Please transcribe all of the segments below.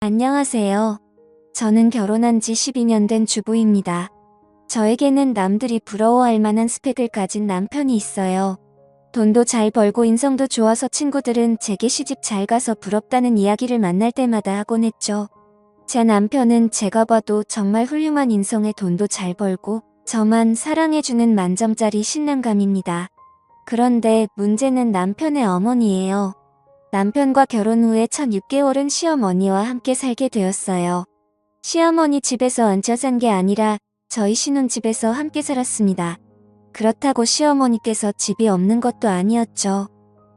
안녕하세요. 저는 결혼한 지 12년 된 주부입니다. 저에게는 남들이 부러워할 만한 스펙을 가진 남편이 있어요. 돈도 잘 벌고 인성도 좋아서 친구들은 제게 시집 잘 가서 부럽다는 이야기를 만날 때마다 하곤 했죠. 제 남편은 제가 봐도 정말 훌륭한 인성에 돈도 잘 벌고 저만 사랑해주는 만점짜리 신랑감입니다. 그런데 문제는 남편의 어머니예요. 남편과 결혼 후에 첫 6개월은 시어머니와 함께 살게 되었어요. 시어머니 집에서 얹혀 산 게 아니라 저희 신혼집에서 함께 살았습니다. 그렇다고 시어머니께서 집이 없는 것도 아니었죠.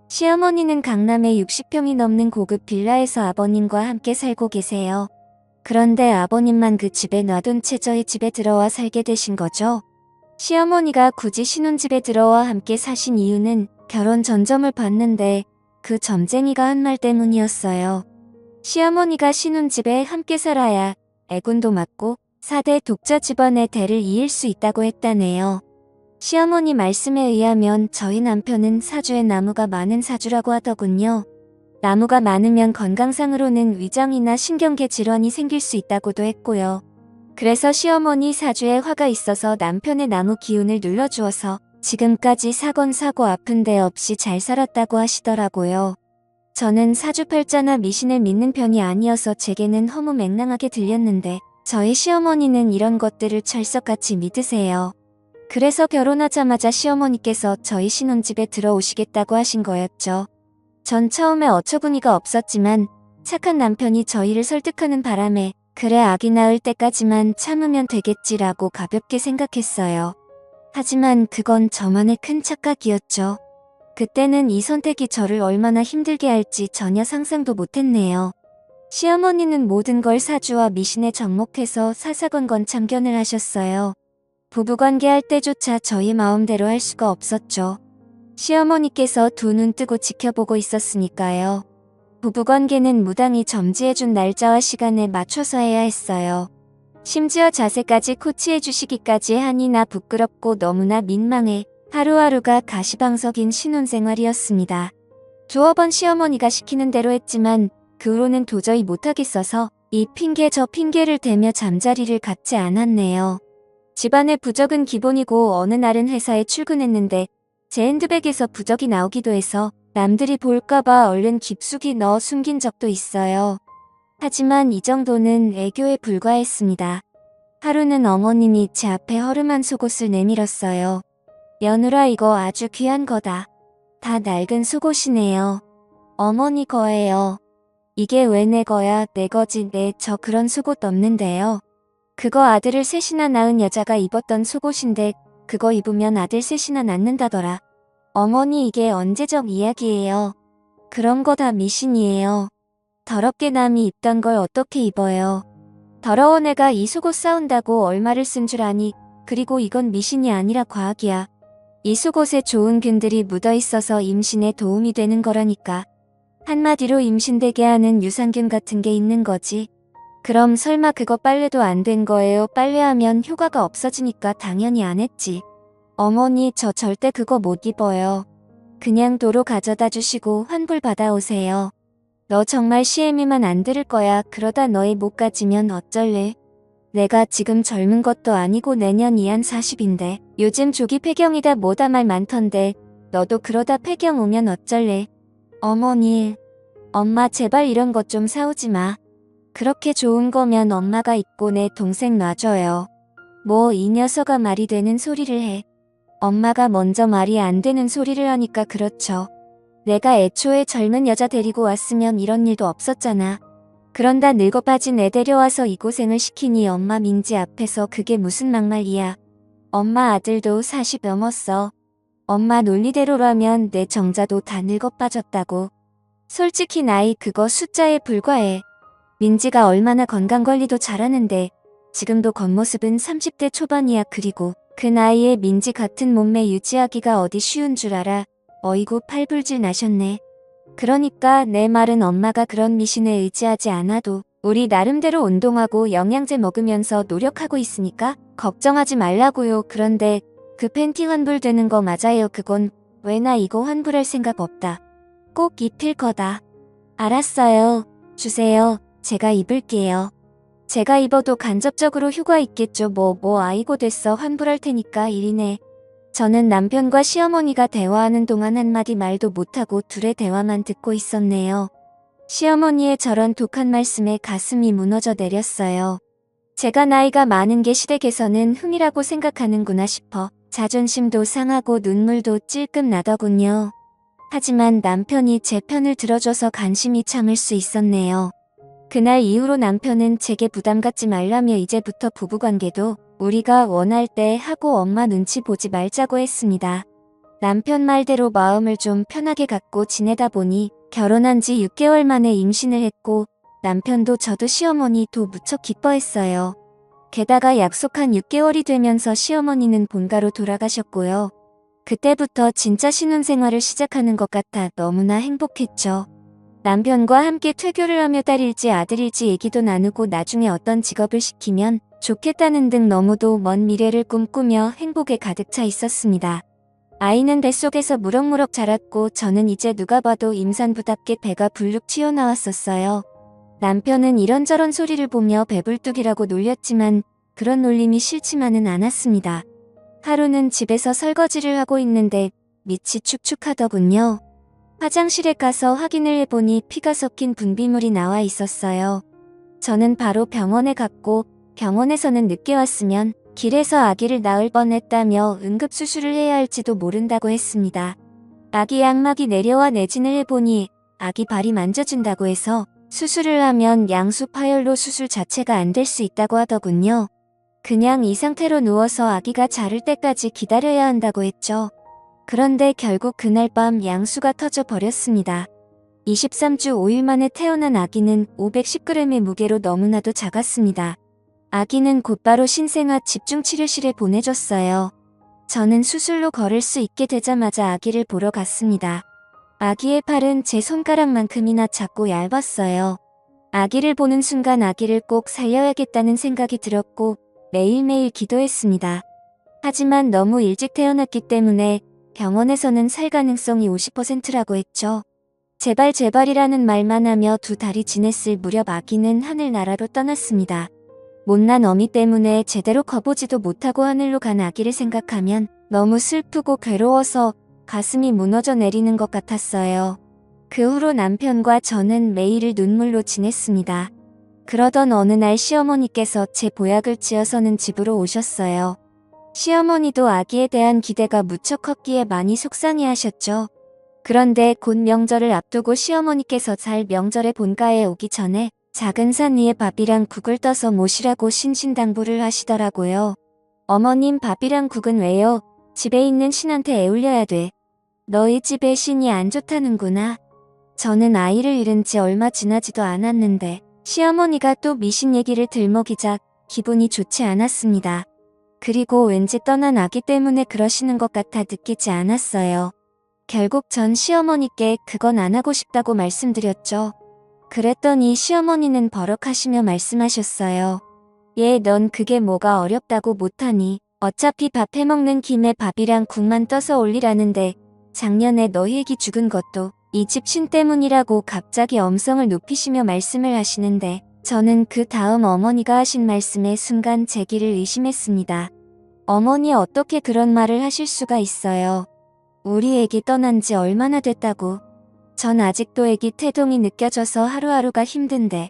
시어머니는 강남에 60평이 넘는 고급 빌라에서 아버님과 함께 살고 계세요. 그런데 아버님만 그 집에 놔둔 채 저희 집에 들어와 살게 되신 거죠. 시어머니가 굳이 신혼집에 들어와 함께 사신 이유는 결혼 전점을 봤는데 그 점쟁이가 한 말 때문이었어요. 시어머니가 신혼집에 함께 살아야 애군도 맞고 4대 독자 집안의 대를 이을 수 있다고 했다네요. 시어머니 말씀에 의하면 저희 남편은 사주에 나무가 많은 사주라고 하더군요. 나무가 많으면 건강상으로는 위장이나 신경계 질환이 생길 수 있다고도 했고요. 그래서 시어머니 사주에 화가 있어서 남편의 나무 기운을 눌러주어서 지금까지 사건 사고 아픈 데 없이 잘 살았다고 하시더라고요. 저는 사주팔자나 미신을 믿는 편이 아니어서 제게는 허무맹랑하게 들렸는데 저희 시어머니는 이런 것들을 철석같이 믿으세요. 그래서 결혼하자마자 시어머니께서 저희 신혼집에 들어오시겠다고 하신 거였죠. 전 처음에 어처구니가 없었지만 착한 남편이 저희를 설득하는 바람에 그래 아기 낳을 때까지만 참으면 되겠지라고 가볍게 생각했어요. 하지만 그건 저만의 큰 착각이었죠. 그때는 이 선택이 저를 얼마나 힘들게 할지 전혀 상상도 못했네요. 시어머니는 모든 걸 사주와 미신에 접목해서 사사건건 참견을 하셨어요. 부부관계 할 때조차 저희 마음대로 할 수가 없었죠. 시어머니께서 두 눈 뜨고 지켜보고 있었으니까요. 부부관계는 무당이 점지해준 날짜와 시간에 맞춰서 해야 했어요. 심지어 자세까지 코치해 주시기까지 하니 나 부끄럽고 너무나 민망해 하루하루가 가시방석인 신혼생활이었습니다. 두어 번 시어머니가 시키는 대로 했지만 그 후로는 도저히 못하겠어서 이 핑계 저 핑계를 대며 잠자리를 갖지 않았네요. 집안의 부적은 기본이고 어느 날은 회사에 출근했는데 제 핸드백에서 부적이 나오기도 해서 남들이 볼까봐 얼른 깊숙이 넣어 숨긴 적도 있어요. 하지만 이 정도는 애교에 불과했습니다. 하루는 어머님이 제 앞에 허름한 속옷을 내밀었어요. 며느라 이거 아주 귀한 거다. 다 낡은 속옷이네요. 어머니 거예요. 이게 왜 내 거야? 내 거지. 네, 저 그런 속옷 없는데요. 그거 아들을 셋이나 낳은 여자가 입었던 속옷인데 그거 입으면 아들 셋이나 낳는다더라. 어머니 이게 언제적 이야기예요. 그런 거 다 미신이에요. 더럽게 남이 입던 걸 어떻게 입어요. 더러운 애가 이 속옷 싸운다고 얼마를 쓴 줄 아니. 그리고 이건 미신이 아니라 과학이야. 이 속옷에 좋은 균들이 묻어있어서 임신에 도움이 되는 거라니까. 한마디로 임신되게 하는 유산균 같은 게 있는 거지. 그럼 설마 그거 빨래도 안 된 거예요? 빨래하면 효과가 없어지니까 당연히 안 했지. 어머니 저 절대 그거 못 입어요. 그냥 도로 가져다 주시고 환불 받아오세요. 너 정말 시애미만 안 들을 거야. 그러다 너의 목까지면 어쩔래? 내가 지금 젊은 것도 아니고 내년 이한 40인데 요즘 조기 폐경이다 뭐다 말 많던데 너도 그러다 폐경 오면 어쩔래? 어머니, 엄마 제발 이런 것 좀 사오지 마. 그렇게 좋은 거면 엄마가 입고 내 동생 놔줘요. 뭐 이 녀석아 말이 되는 소리를 해. 엄마가 먼저 말이 안 되는 소리를 하니까 그렇죠. 내가 애초에 젊은 여자 데리고 왔으면 이런 일도 없었잖아. 그런다 늙어 빠진 애 데려와서 이 고생을 시키니 엄마 민지 앞에서 그게 무슨 막말이야. 엄마 아들도 40 넘었어. 엄마 논리대로라면 내 정자도 다 늙어 빠졌다고. 솔직히 나이 그거 숫자에 불과해. 민지가 얼마나 건강관리도 잘하는데 지금도 겉모습은 30대 초반이야. 그리고 그 나이에 민지 같은 몸매 유지하기가 어디 쉬운 줄 알아. 어이구 팔불질 나셨네. 그러니까 내 말은 엄마가 그런 미신에 의지하지 않아도 우리 나름대로 운동하고 영양제 먹으면서 노력하고 있으니까 걱정하지 말라고요. 그런데 그 팬티 환불되는 거 맞아요. 그건 왜 나 이거 환불할 생각 없다. 꼭 입힐 거다. 알았어요. 주세요. 제가 입을게요. 제가 입어도 간접적으로 효과 있겠죠. 아이고 됐어. 환불할 테니까 일이네. 저는 남편과 시어머니가 대화하는 동안 한마디 말도 못하고 둘의 대화만 듣고 있었네요. 시어머니의 저런 독한 말씀에 가슴이 무너져 내렸어요. 제가 나이가 많은 게 시댁에서는 흠이라고 생각하는구나 싶어 자존심도 상하고 눈물도 찔끔 나더군요. 하지만 남편이 제 편을 들어줘서 간심히 참을 수 있었네요. 그날 이후로 남편은 제게 부담 갖지 말라며 이제부터 부부관계도 우리가 원할 때 하고 엄마 눈치 보지 말자고 했습니다. 남편 말대로 마음을 좀 편하게 갖고 지내다 보니 결혼한 지 6개월 만에 임신을 했고 남편도 저도 시어머니도 무척 기뻐했어요. 게다가 약속한 6개월이 되면서 시어머니는 본가로 돌아가셨고요. 그때부터 진짜 신혼생활을 시작하는 것 같아 너무나 행복했죠. 남편과 함께 퇴교를 하며 딸일지 아들일지 얘기도 나누고 나중에 어떤 직업을 시키면 좋겠다는 등 너무도 먼 미래를 꿈꾸며 행복에 가득 차 있었습니다. 아이는 뱃속에서 무럭무럭 자랐고 저는 이제 누가 봐도 임산부답게 배가 불룩 튀어나왔었어요. 남편은 이런저런 소리를 보며 배불뚝이라고 놀렸지만 그런 놀림이 싫지만은 않았습니다. 하루는 집에서 설거지를 하고 있는데 밑이 축축하더군요. 화장실에 가서 확인을 해보니 피가 섞인 분비물이 나와 있었어요. 저는 바로 병원에 갔고 병원에서는 늦게 왔으면 길에서 아기를 낳을 뻔했다며 응급수술을 해야 할지도 모른다고 했습니다. 아기 양막이 내려와 내진을 해보니 아기 발이 만져진다고 해서 수술을 하면 양수 파열로 수술 자체가 안 될 수 있다고 하더군요. 그냥 이 상태로 누워서 아기가 자를 때까지 기다려야 한다고 했죠. 그런데 결국 그날 밤 양수가 터져 버렸습니다. 23주 5일 만에 태어난 아기는 510g의 무게로 너무나도 작았습니다. 아기는 곧바로 신생아 집중치료실에 보내줬어요. 저는 수술로 걸을 수 있게 되자마자 아기를 보러 갔습니다. 아기의 팔은 제 손가락만큼이나 작고 얇았어요. 아기를 보는 순간 아기를 꼭 살려야겠다는 생각이 들었고 매일매일 기도했습니다. 하지만 너무 일찍 태어났기 때문에 병원에서는 살 가능성이 50%라고 했죠. 제발 제발이라는 말만 하며 2달이 지냈을 무렵 아기는 하늘나라로 떠났습니다. 못난 어미 때문에 제대로 커보지도 못하고 하늘로 간 아기를 생각하면 너무 슬프고 괴로워서 가슴이 무너져 내리는 것 같았어요. 그 후로 남편과 저는 매일을 눈물로 지냈습니다. 그러던 어느 날 시어머니께서 제 보약을 찧어서는 집으로 오셨어요. 시어머니도 아기에 대한 기대가 무척 컸기에 많이 속상해하셨죠. 그런데 곧 명절을 앞두고 시어머니께서 잘 명절에 본가에 오기 전에 작은 산 위에 밥이랑 국을 떠서 모시라고 신신당부를 하시더라고요. 어머님 밥이랑 국은 왜요? 집에 있는 신한테 애울려야 돼. 너희 집에 신이 안 좋다는구나. 저는 아이를 잃은 지 얼마 지나지도 않았는데 시어머니가 또 미신 얘기를 들먹이자 기분이 좋지 않았습니다. 그리고 왠지 떠난 아기 때문에 그러시는 것 같아 느끼지 않았어요. 결국 전 시어머니께 그건 안 하고 싶다고 말씀드렸죠. 그랬더니 시어머니는 버럭하시며 말씀하셨어요. 얘 넌 그게 뭐가 어렵다고 못하니 어차피 밥 해먹는 김에 밥이랑 국만 떠서 올리라는데 작년에 너희 애기 죽은 것도 이 집 신 때문이라고 갑자기 엄성을 높이시며 말씀을 하시는데 저는 그 다음 어머니가 하신 말씀에 순간 제기를 의심했습니다. 어머니 어떻게 그런 말을 하실 수가 있어요. 우리 애기 떠난 지 얼마나 됐다고. 전 아직도 애기 태동이 느껴져서 하루하루가 힘든데.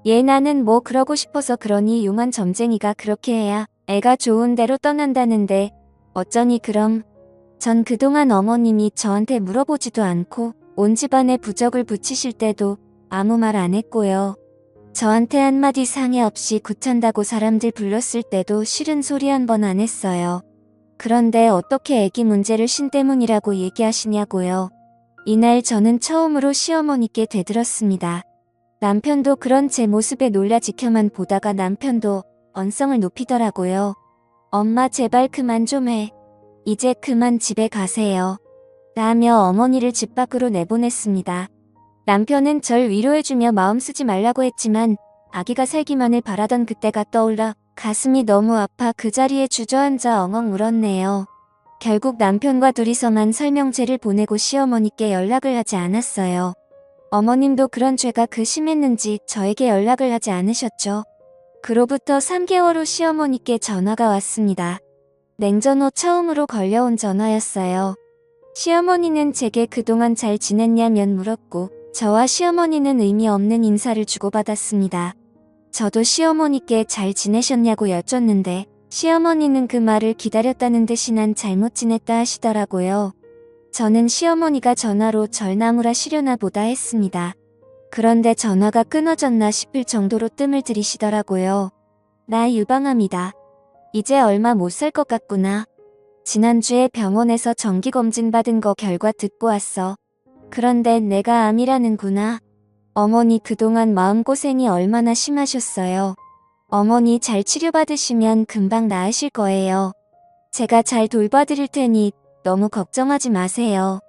얘 나는 뭐 그러고 싶어서 그러니 용한 점쟁이가 그렇게 해야 애가 좋은 대로 떠난다는데 어쩌니 그럼. 전 그동안 어머님이 저한테 물어보지도 않고 온 집안에 부적을 붙이실 때도 아무 말 안 했고요. 저한테 한마디 상의 없이 구찬다고 사람들 불렀을 때도 싫은 소리 한 번 안 했어요. 그런데 어떻게 애기 문제를 신 때문이라고 얘기하시냐고요. 이날 저는 처음으로 시어머니께 되들었습니다. 남편도 그런 제 모습에 놀라 지켜만 보다가 남편도 언성을 높이더라고요. 엄마 제발 그만 좀 해. 이제 그만 집에 가세요. 라며 어머니를 집 밖으로 내보냈습니다. 남편은 절 위로해주며 마음 쓰지 말라고 했지만 아기가 살기만을 바라던 그때가 떠올라 가슴이 너무 아파 그 자리에 주저앉아 엉엉 울었네요. 결국 남편과 둘이서만 설명제를 보내고 시어머니께 연락을 하지 않았어요. 어머님도 그런 죄가 심했는지 저에게 연락을 하지 않으셨죠. 그로부터 3개월 후 시어머니께 전화가 왔습니다. 냉전 후 처음으로 걸려온 전화였어요. 시어머니는 제게 그동안 잘 지냈냐면 물었고, 저와 시어머니는 의미 없는 인사를 주고받았습니다. 저도 시어머니께 잘 지내셨냐고 여쭸는데, 시어머니는 그 말을 기다렸다는 듯이 난 잘못 지냈다 하시더라고요. 저는 시어머니가 전화로 절 나무라시려나 보다 했습니다. 그런데 전화가 끊어졌나 싶을 정도로 뜸을 들이시더라고요. 나 유방암이다. 이제 얼마 못 살 것 같구나. 지난주에 병원에서 정기검진 받은 거 결과 듣고 왔어. 그런데 내가 암이라는구나. 어머니 그동안 마음고생이 얼마나 심하셨어요. 어머니 잘 치료받으시면 금방 나으실 거예요. 제가 잘 돌봐드릴 테니 너무 걱정하지 마세요.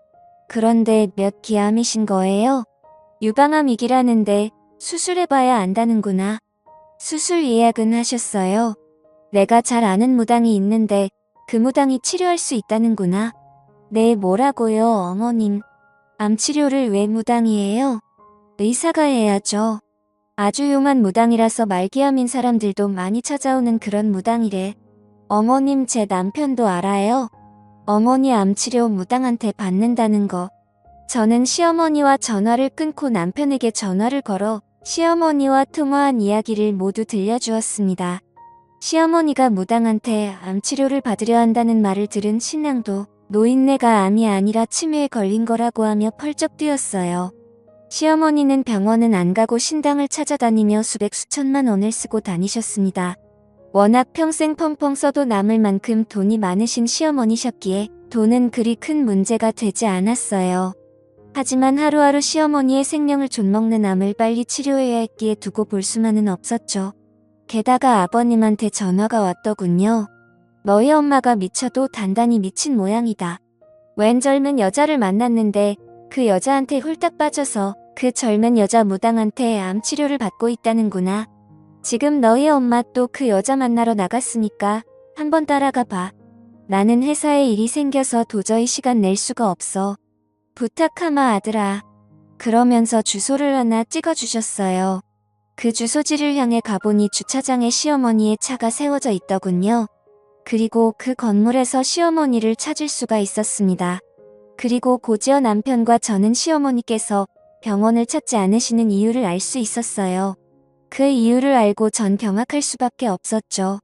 그런데 몇 기 암이신 거예요? 유방암 위기라는데 수술해봐야 안다는구나. 수술 예약은 하셨어요? 내가 잘 아는 무당이 있는데 그 무당이 치료할 수 있다는구나. 네, 뭐라고요, 어머님? 암 치료를 왜 무당이 해요? 의사가 해야죠. 아주 용한 무당이라서 말기암인 사람들도 많이 찾아오는 그런 무당이래. 어머님, 제 남편도 알아요. 어머니 암치료 무당한테 받는다는 거. 저는 시어머니와 전화를 끊고 남편에게 전화를 걸어 시어머니와 통화한 이야기를 모두 들려주었습니다. 시어머니가 무당한테 암치료를 받으려 한다는 말을 들은 신랑도 노인네가 암이 아니라 치매에 걸린 거라고 하며 펄쩍 뛰었어요. 시어머니는 병원은 안 가고 신당을 찾아다니며 수백 수천만 원을 쓰고 다니셨습니다. 워낙 평생 펑펑 써도 남을 만큼 돈이 많으신 시어머니셨기에 돈은 그리 큰 문제가 되지 않았어요. 하지만 하루하루 시어머니의 생명을 좀먹는 암을 빨리 치료해야 했기에 두고 볼 수만은 없었죠. 게다가 아버님한테 전화가 왔더군요. 너희 엄마가 미쳐도 단단히 미친 모양이다. 웬 젊은 여자를 만났는데 그 여자한테 홀딱 빠져서 그 젊은 여자 무당한테 암 치료를 받고 있다는구나. 지금 너희 엄마 또 그 여자 만나러 나갔으니까 한번 따라가 봐. 나는 회사에 일이 생겨서 도저히 시간 낼 수가 없어. 부탁하마 아들아. 그러면서 주소를 하나 찍어주셨어요. 그 주소지를 향해 가보니 주차장에 시어머니의 차가 세워져 있더군요. 그리고 그 건물에서 시어머니를 찾을 수가 있었습니다. 그리고 고지어 남편과 저는 시어머니께서 병원을 찾지 않으시는 이유를 알 수 있었어요. 그 이유를 알고 전 경악할 수밖에 없었죠.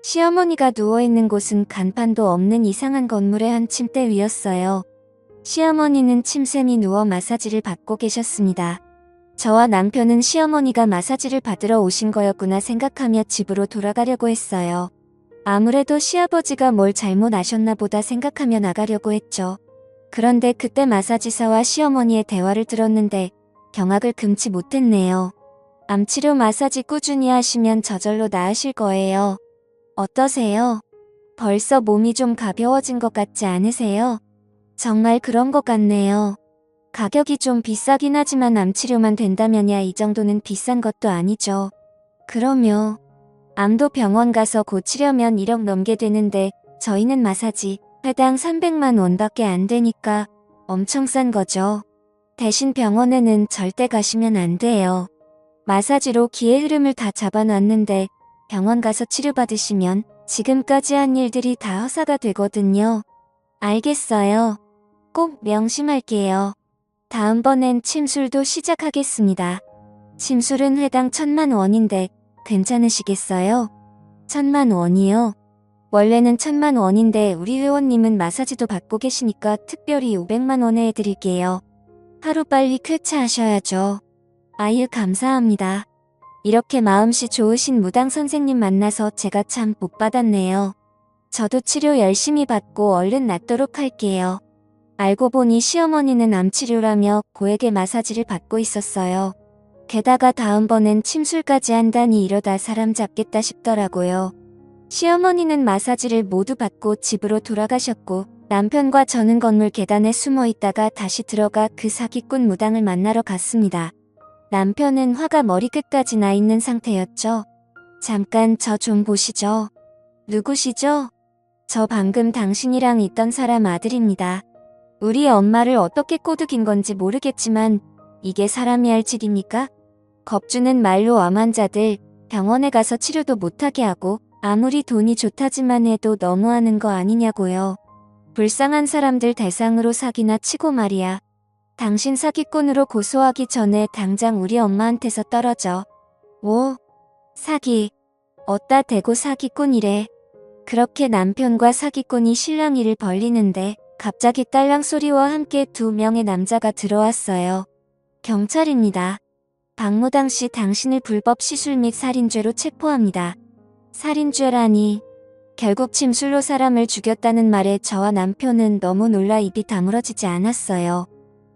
시어머니가 누워있는 곳은 간판도 없는 이상한 건물의 한 침대 위였어요. 시어머니는 침샘이 누워 마사지를 받고 계셨습니다. 저와 남편은 시어머니가 마사지를 받으러 오신 거였구나 생각하며 집으로 돌아가려고 했어요. 아무래도 시아버지가 뭘 잘못 아셨나 보다 생각하며 나가려고 했죠. 그런데 그때 마사지사와 시어머니의 대화를 들었는데 경악을 금치 못했네요. 암치료 마사지 꾸준히 하시면 저절로 나으실 거예요. 어떠세요? 벌써 몸이 좀 가벼워진 것 같지 않으세요? 정말 그런 것 같네요. 가격이 좀 비싸긴 하지만 암치료만 된다면야 이 정도는 비싼 것도 아니죠. 그럼요. 암도 병원 가서 고치려면 1억 넘게 되는데 저희는 마사지 회당 300만 원밖에 안 되니까 엄청 싼 거죠. 대신 병원에는 절대 가시면 안 돼요. 마사지로 기의 흐름을 다 잡아놨는데 병원 가서 치료받으시면 지금까지 한 일들이 다 허사가 되거든요. 알겠어요. 꼭 명심할게요. 다음번엔 침술도 시작하겠습니다. 침술은 회당 1000만 원인데 괜찮으시겠어요? 1000만 원이요? 원래는 1000만 원인데 우리 회원님은 마사지도 받고 계시니까 특별히 500만 원에 해드릴게요. 하루빨리 쾌차하셔야죠. 아유, 감사합니다. 이렇게 마음씨 좋으신 무당 선생님 만나서 제가 참 복 받았네요. 저도 치료 열심히 받고 얼른 낫도록 할게요. 알고 보니 시어머니는 암치료라며 고액의 마사지를 받고 있었어요. 게다가 다음번엔 침술까지 한다니 이러다 사람 잡겠다 싶더라고요. 시어머니는 마사지를 모두 받고 집으로 돌아가셨고 남편과 저는 건물 계단에 숨어 있다가 다시 들어가 그 사기꾼 무당을 만나러 갔습니다. 남편은 화가 머리끝까지 나 있는 상태였죠. 잠깐 저 좀 보시죠. 누구시죠? 저 방금 당신이랑 있던 사람 아들입니다. 우리 엄마를 어떻게 꼬드긴 건지 모르겠지만 이게 사람이 할 짓입니까? 겁주는 말로 암 환자들 병원에 가서 치료도 못하게 하고 아무리 돈이 좋다지만 해도 너무하는 거 아니냐고요. 불쌍한 사람들 대상으로 사기나 치고 말이야. 당신 사기꾼으로 고소하기 전에 당장 우리 엄마한테서 떨어져. 뭐? 사기. 어따 대고 사기꾼이래. 그렇게 남편과 사기꾼이 실랑이를 벌리는데 갑자기 딸랑 소리와 함께 2명의 남자가 들어왔어요. 경찰입니다. 박무당 씨 당신을 불법 시술 및 살인죄로 체포합니다. 살인죄라니. 결국 침술로 사람을 죽였다는 말에 저와 남편은 너무 놀라 입이 다물어지지 않았어요.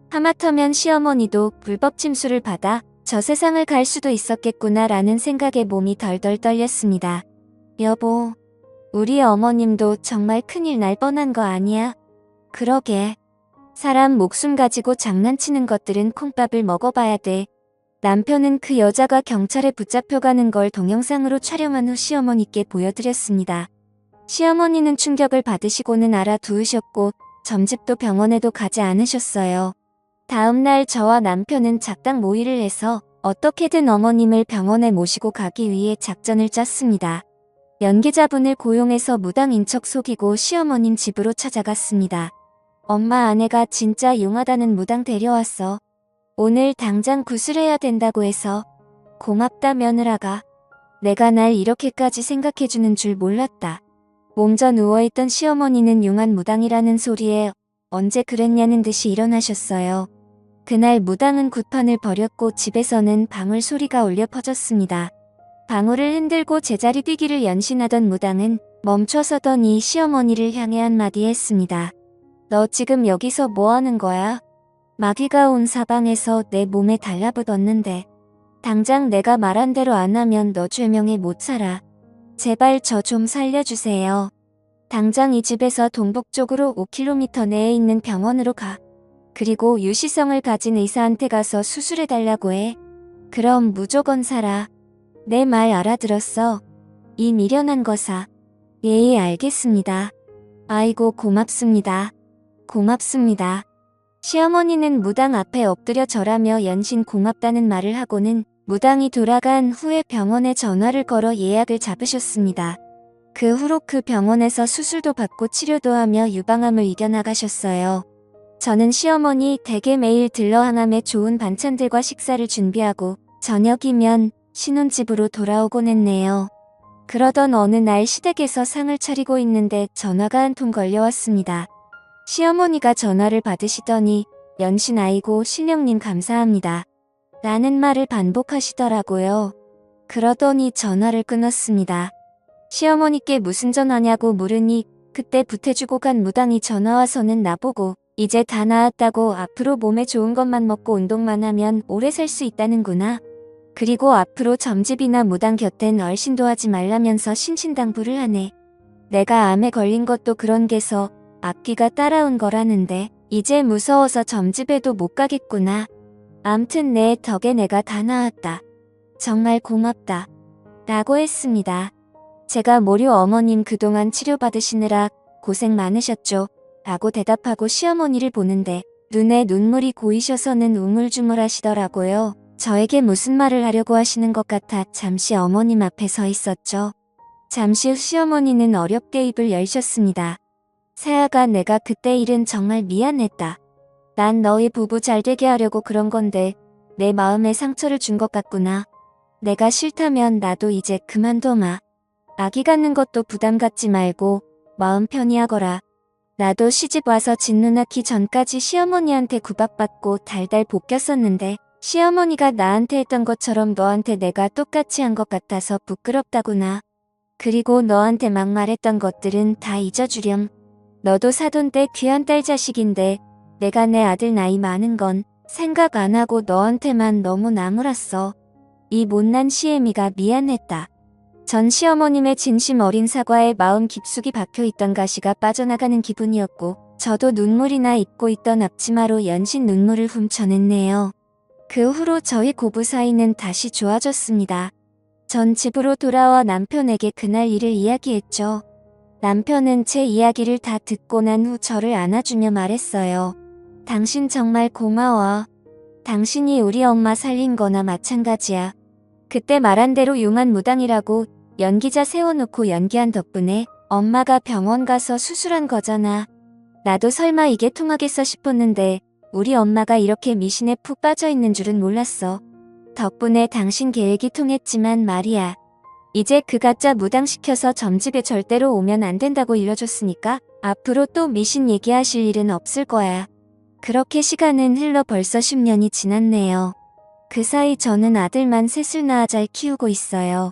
하마터면 시어머니도 불법 침술을 받아 저 세상을 갈 수도 있었겠구나 라는 생각에 몸이 덜덜 떨렸습니다. 여보, 우리 어머님도 정말 큰일 날 뻔한 거 아니야? 그러게. 사람 목숨 가지고 장난치는 것들은 콩밥을 먹어봐야 돼. 남편은 그 여자가 경찰에 붙잡혀가는 걸 동영상으로 촬영한 후 시어머니께 보여드렸습니다. 시어머니는 충격을 받으시고는 알아두으셨고 점집도 병원에도 가지 않으셨어요. 다음날 저와 남편은 작당 모의를 해서 어떻게든 어머님을 병원에 모시고 가기 위해 작전을 짰습니다. 연기자분을 고용해서 무당인 척 속이고 시어머님 집으로 찾아갔습니다. 엄마, 아내가 진짜 용하다는 무당 데려왔어. 오늘 당장 구술해야 된다고 해서. 고맙다 며느라가. 내가 날 이렇게까지 생각해주는 줄 몰랐다. 몸져 누워있던 시어머니는 용한 무당이라는 소리에 언제 그랬냐는 듯이 일어나셨어요. 그날 무당은 굿판을 벌였고 집에서는 방울 소리가 울려 퍼졌습니다. 방울을 흔들고 제자리 뛰기를 연신하던 무당은 멈춰서더니 시어머니를 향해 한마디 했습니다. 너 지금 여기서 뭐 하는 거야? 마귀가 온 사방에서 내 몸에 달라붙었는데 당장 내가 말한 대로 안 하면 너 죄명에 못 살아. 제발 저 좀 살려주세요. 당장 이 집에서 동북쪽으로 5km 내에 있는 병원으로 가. 그리고 유시성을 가진 의사한테 가서 수술해달라고 해. 그럼 무조건 살아. 내 말 알아들었어? 이 미련한 거사. 예, 알겠습니다. 아이고 고맙습니다. 고맙습니다. 시어머니는 무당 앞에 엎드려 절하며 연신 고맙다는 말을 하고는 무당이 돌아간 후에 병원에 전화를 걸어 예약을 잡으셨습니다. 그 후로 그 병원에서 수술도 받고 치료도 하며 유방암을 이겨나가셨어요. 저는 시어머니 댁에 매일 들러 항암에 좋은 반찬들과 식사를 준비하고 저녁이면 신혼집으로 돌아오곤 했네요. 그러던 어느 날 시댁에서 상을 차리고 있는데 전화가 한 통 걸려왔습니다. 시어머니가 전화를 받으시더니 연신 아이고 신령님 감사합니다. 라는 말을 반복하시더라고요. 그러더니 전화를 끊었습니다. 시어머니께 무슨 전화냐고 물으니 그때 보태주고 간 무당이 전화와서는 나보고 이제 다 나았다고 앞으로 몸에 좋은 것만 먹고 운동만 하면 오래 살 수 있다는구나. 그리고 앞으로 점집이나 무당 곁엔 얼씬도 하지 말라면서 신신당부를 하네. 내가 암에 걸린 것도 그런 게서 앞귀가 따라온 거라는데 이제 무서워서 점집에도 못 가겠구나. 암튼 내 덕에 내가 다 나았다. 정말 고맙다. 라고 했습니다. 제가 모료 어머님 그동안 치료받으시느라 고생 많으셨죠? 라고 대답하고 시어머니를 보는데 눈에 눈물이 고이셔서는 우물쭈물 하시더라고요. 저에게 무슨 말을 하려고 하시는 것 같아 잠시 어머님 앞에 서 있었죠. 잠시 후 시어머니는 어렵게 입을 열셨습니다. 세아가 내가 그때 일은 정말 미안했다. 난 너희 부부 잘 되게 하려고 그런 건데 내 마음에 상처를 준 것 같구나. 내가 싫다면 나도 이제 그만둬마. 아기 갖는 것도 부담 갖지 말고 마음 편히 하거라. 나도 시집 와서 진누 낳기 전까지 시어머니한테 구박받고 달달 볶였었는데 시어머니가 나한테 했던 것처럼 너한테 내가 똑같이 한 것 같아서 부끄럽다구나. 그리고 너한테 막 말했던 것들은 다 잊어주렴. 너도 사돈 때 귀한 딸 자식인데 내가 내 아들 나이 많은 건 생각 안 하고 너한테만 너무 나무랐어. 이 못난 시애미가 미안했다. 전 시어머님의 진심 어린 사과에 마음 깊숙이 박혀있던 가시가 빠져나가는 기분이었고 저도 눈물이나 입고 있던 앞치마로 연신 눈물을 훔쳐냈네요. 그 후로 저희 고부 사이는 다시 좋아졌습니다. 전 집으로 돌아와 남편에게 그날 일을 이야기했죠. 남편은 제 이야기를 다 듣고 난 후 저를 안아주며 말했어요. 당신 정말 고마워. 당신이 우리 엄마 살린 거나 마찬가지야. 그때 말한 대로 용한무당이라고 연기자 세워놓고 연기한 덕분에 엄마가 병원 가서 수술한 거잖아. 나도 설마 이게 통하겠어 싶었는데 우리 엄마가 이렇게 미신에 푹 빠져 있는 줄은 몰랐어. 덕분에 당신 계획이 통했지만 말이야. 이제 그 가짜 무당시켜서 점집에 절대로 오면 안 된다고 일러줬으니까 앞으로 또 미신 얘기하실 일은 없을 거야. 그렇게 시간은 흘러 벌써 10년이 지났네요. 그 사이 저는 아들만 셋을 낳아 잘 키우고 있어요.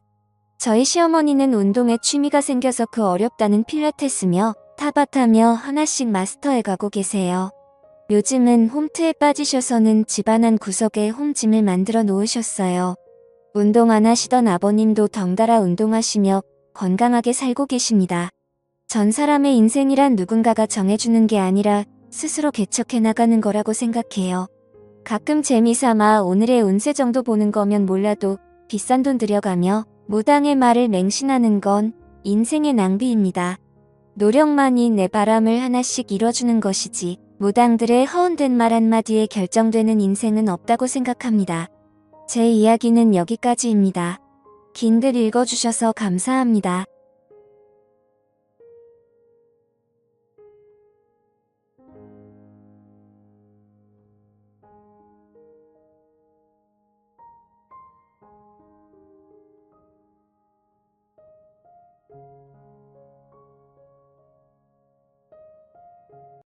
저희 시어머니는 운동에 취미가 생겨서 그 어렵다는 필라테스며 타바타며 하나씩 마스터해 가고 계세요. 요즘은 홈트에 빠지셔서는 집안 한 구석에 홈짐을 만들어 놓으셨어요. 운동 안 하시던 아버님도 덩달아 운동하시며 건강하게 살고 계십니다. 전 사람의 인생이란 누군가가 정해주는 게 아니라 스스로 개척해 나가는 거라고 생각해요. 가끔 재미삼아 오늘의 운세 정도 보는 거면 몰라도 비싼 돈 들여가며 무당의 말을 맹신하는 건 인생의 낭비입니다. 노력만이 내 바람을 하나씩 이뤄주는 것이지 무당들의 허운된 말 한마디에 결정되는 인생은 없다고 생각합니다. 제 이야기는 여기까지입니다. 긴 글 읽어주셔서 감사합니다.